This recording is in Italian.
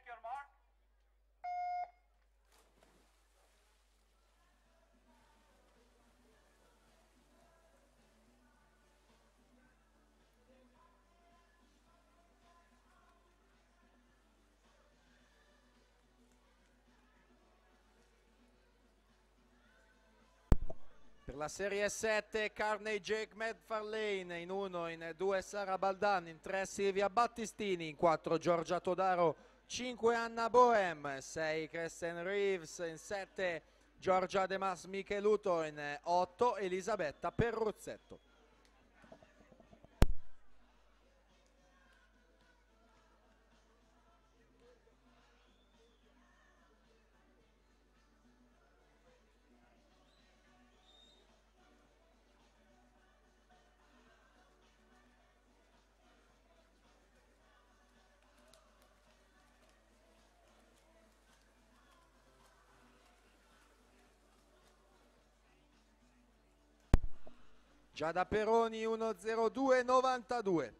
check your mark. Per la Serie 7 Carney Jake McFarlane, in 1, in 2 Sara Baldan, in 3 Silvia Battistini, in 4 Giorgia Todaro, 5 Anna Bohem, 6 Kristen Reeves, in 7 Giorgia De Mas Micheluto, in 8 Elisabetta Perruzzetto. Giada Peroni 1:02:92.